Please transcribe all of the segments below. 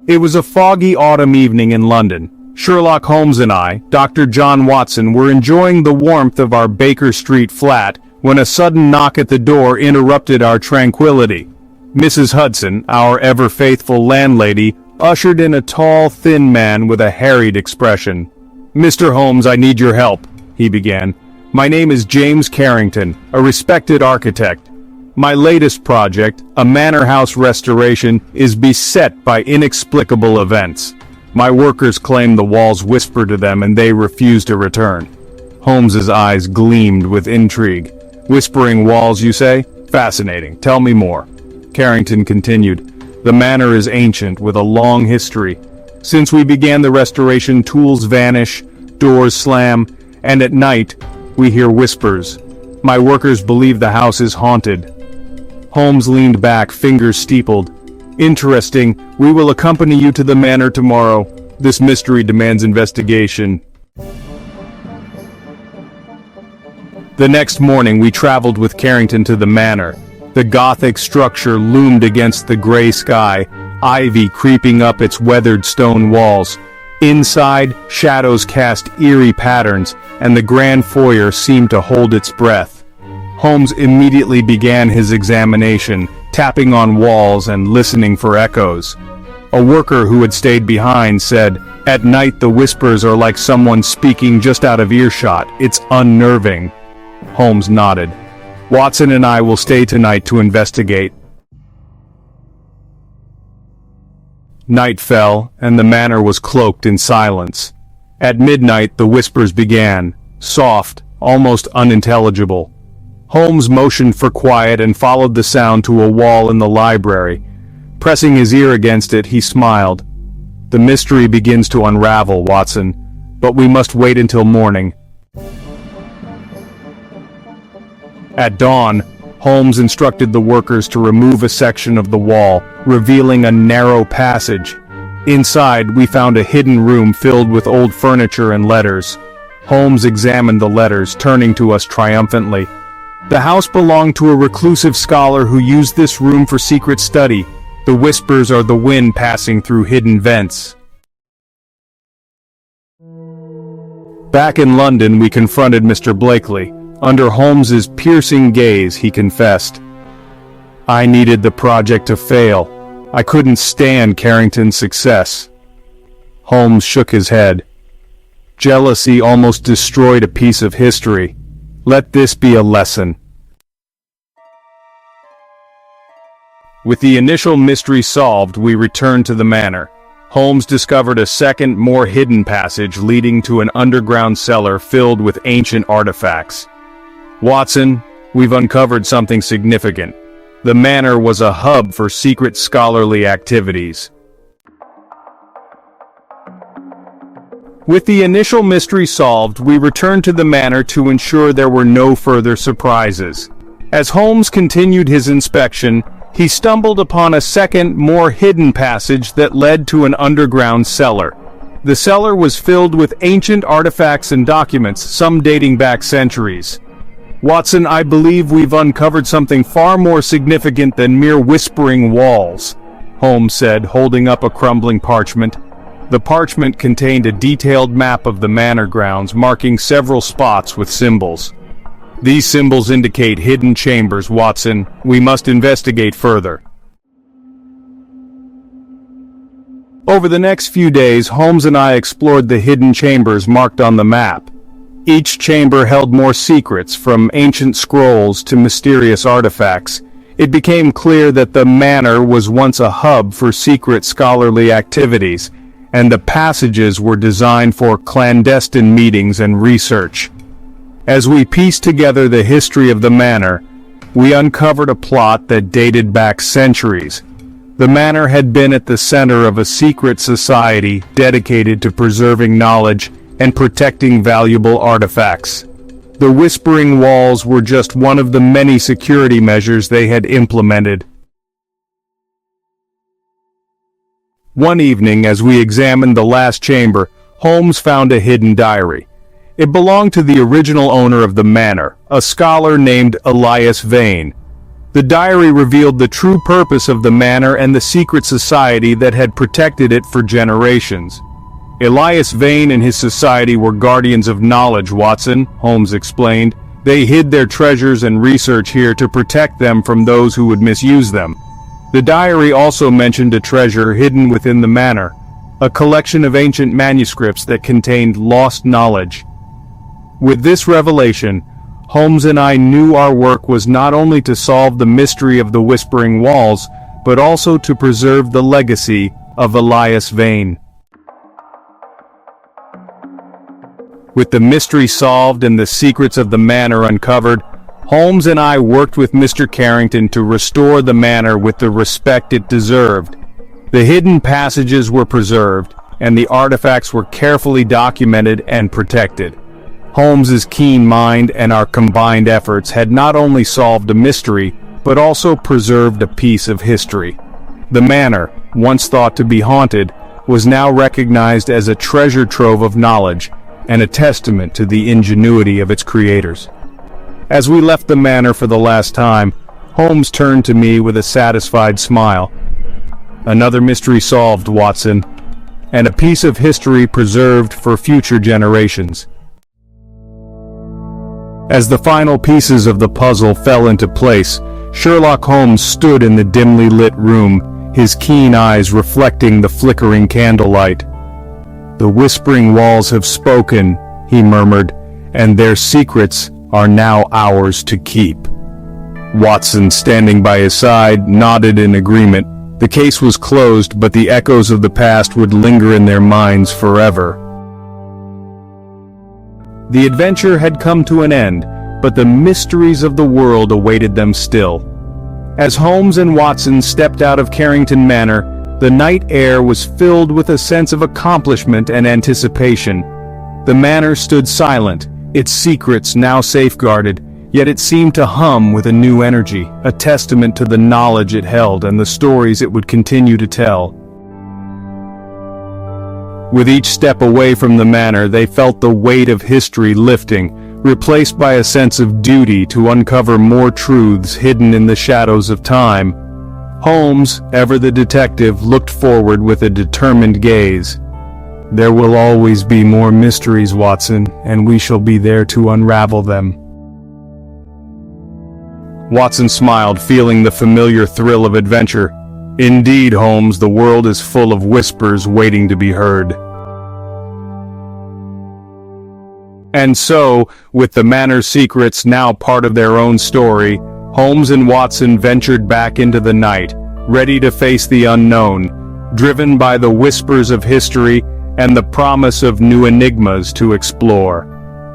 It was a foggy autumn evening in London. Sherlock Holmes and I, Dr. John Watson, were enjoying the warmth of our Baker Street flat when a sudden knock at the door interrupted our tranquility. Mrs. Hudson, our ever-faithful landlady, ushered in a tall, thin man with a harried expression. "Mr. Holmes, I need your help," he began. "My name is James Carrington, a respected architect. My latest project, a manor house restoration, is beset by inexplicable events. My workers claim the walls whisper to them and they refuse to return." Holmes's eyes gleamed with intrigue. "Whispering walls, you say? Fascinating. Tell me more." Carrington continued. "The manor is ancient, with a long history. Since we began the restoration, tools vanish, doors slam, and at night, we hear whispers. My workers believe the house is haunted." Holmes leaned back, fingers steepled. "Interesting. We will accompany you to the manor tomorrow. This mystery demands investigation." The next morning we traveled with Carrington to the manor. The Gothic structure loomed against the gray sky, ivy creeping up its weathered stone walls. Inside, shadows cast eerie patterns, and the grand foyer seemed to hold its breath. Holmes immediately began his examination, tapping on walls and listening for echoes. A worker who had stayed behind said, "At night the whispers are like someone speaking just out of earshot. It's unnerving." Holmes nodded. "Watson and I will stay tonight to investigate." Night fell, and the manor was cloaked in silence. At midnight the whispers began, soft, almost unintelligible. Holmes motioned for quiet and followed the sound to a wall in the library. Pressing his ear against it, he smiled. "The mystery begins to unravel, Watson, but we must wait until morning." At dawn, Holmes instructed the workers to remove a section of the wall, revealing a narrow passage. Inside, we found a hidden room filled with old furniture and letters. Holmes examined the letters, turning to us triumphantly. "The house belonged to a reclusive scholar who used this room for secret study. The whispers are the wind passing through hidden vents." Back in London, we confronted Mr. Blakely. Under Holmes's piercing gaze, he confessed, "I needed the project to fail. I couldn't stand Carrington's success." Holmes shook his head. "Jealousy almost destroyed a piece of history. Let this be a lesson." With the initial mystery solved, we returned to the manor. Holmes discovered a second, more hidden passage leading to an underground cellar filled with ancient artifacts. "Watson, we've uncovered something significant. The manor was a hub for secret scholarly activities." With the initial mystery solved, we returned to the manor to ensure there were no further surprises. As Holmes continued his inspection, he stumbled upon a second, more hidden passage that led to an underground cellar. The cellar was filled with ancient artifacts and documents, some dating back centuries. "Watson, I believe we've uncovered something far more significant than mere whispering walls," Holmes said, holding up a crumbling parchment. The parchment contained a detailed map of the manor grounds, marking several spots with symbols. "These symbols indicate hidden chambers, Watson. We must investigate further." Over the next few days, Holmes and I explored the hidden chambers marked on the map. Each chamber held more secrets, from ancient scrolls to mysterious artifacts. It became clear that the manor was once a hub for secret scholarly activities, and the passages were designed for clandestine meetings and research. As we pieced together the history of the manor, we uncovered a plot that dated back centuries. The manor had been at the center of a secret society dedicated to preserving knowledge and protecting valuable artifacts. The whispering walls were just one of the many security measures they had implemented. One evening, as we examined the last chamber, Holmes found a hidden diary. It belonged to the original owner of the manor, a scholar named Elias Vane. The diary revealed the true purpose of the manor and the secret society that had protected it for generations. Elias Vane and his society were guardians of knowledge, Watson, Holmes explained. They hid their treasures and research here to protect them from those who would misuse them. The diary also mentioned a treasure hidden within the manor, a collection of ancient manuscripts that contained lost knowledge. With this revelation, Holmes and I knew our work was not only to solve the mystery of the Whispering Walls, but also to preserve the legacy of Elias Vane. With the mystery solved and the secrets of the manor uncovered, Holmes and I worked with Mr. Carrington to restore the manor with the respect it deserved. The hidden passages were preserved, and the artifacts were carefully documented and protected. Holmes's keen mind and our combined efforts had not only solved a mystery, but also preserved a piece of history. The manor, once thought to be haunted, was now recognized as a treasure trove of knowledge, and a testament to the ingenuity of its creators. As we left the manor for the last time, Holmes turned to me with a satisfied smile. "Another mystery solved, Watson, and a piece of history preserved for future generations." As the final pieces of the puzzle fell into place, Sherlock Holmes stood in the dimly lit room, his keen eyes reflecting the flickering candlelight. "The Whispering Walls have spoken," he murmured, "and their secrets are now ours to keep." Watson, standing by his side, nodded in agreement. The case was closed, but the echoes of the past would linger in their minds forever. The adventure had come to an end, but the mysteries of the world awaited them still. As Holmes and Watson stepped out of Carrington Manor, the night air was filled with a sense of accomplishment and anticipation. The manor stood silent, its secrets now safeguarded, yet it seemed to hum with a new energy, a testament to the knowledge it held and the stories it would continue to tell. With each step away from the manor, they felt the weight of history lifting, replaced by a sense of duty to uncover more truths hidden in the shadows of time. Holmes, ever the detective, looked forward with a determined gaze. "There will always be more mysteries, Watson, and we shall be there to unravel them." Watson smiled, feeling the familiar thrill of adventure. "Indeed, Holmes, the world is full of whispers waiting to be heard." And so, with the manor's secrets now part of their own story, Holmes and Watson ventured back into the night, ready to face the unknown, driven by the whispers of history and the promise of new enigmas to explore.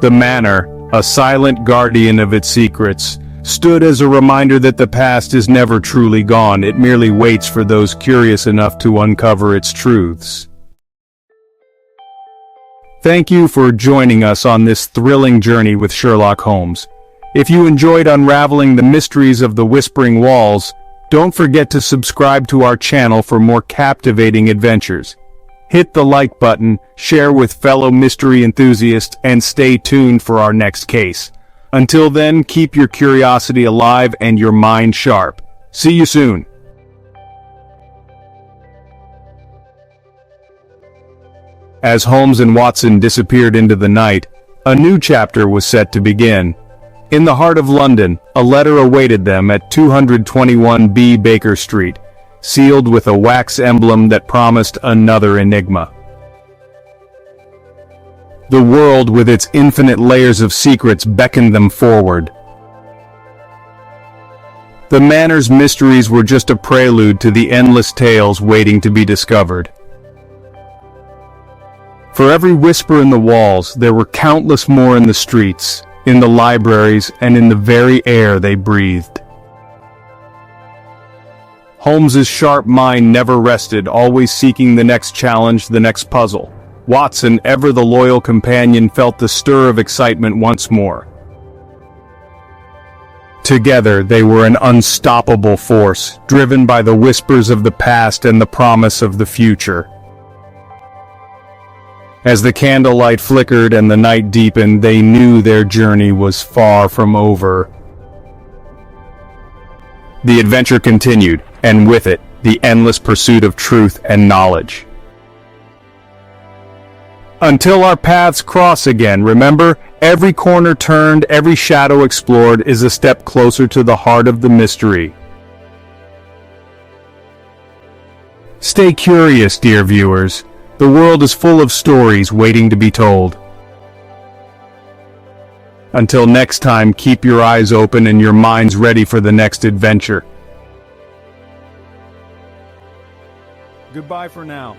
The manor, a silent guardian of its secrets, stood as a reminder that the past is never truly gone. It merely waits for those curious enough to uncover its truths. Thank you for joining us on this thrilling journey with Sherlock Holmes. If you enjoyed unraveling the mysteries of the Whispering Walls, don't forget to subscribe to our channel for more captivating adventures. Hit the like button, share with fellow mystery enthusiasts, and stay tuned for our next case. Until then, keep your curiosity alive and your mind sharp. See you soon. As Holmes and Watson disappeared into the night, a new chapter was set to begin. In the heart of London, a letter awaited them at 221B Baker Street, sealed with a wax emblem that promised another enigma. The world with its infinite layers of secrets beckoned them forward. The manor's mysteries were just a prelude to the endless tales waiting to be discovered. For every whisper in the walls, there were countless more in the streets, in the libraries, and in the very air they breathed. Holmes's sharp mind never rested, always seeking the next challenge, the next puzzle. Watson, ever the loyal companion, felt the stir of excitement once more. Together, they were an unstoppable force, driven by the whispers of the past and the promise of the future. As the candlelight flickered and the night deepened, they knew their journey was far from over. The adventure continued, and with it, the endless pursuit of truth and knowledge. Until our paths cross again, remember, every corner turned, every shadow explored is a step closer to the heart of the mystery. Stay curious, dear viewers. The world is full of stories waiting to be told. Until next time, keep your eyes open and your minds ready for the next adventure. Goodbye for now.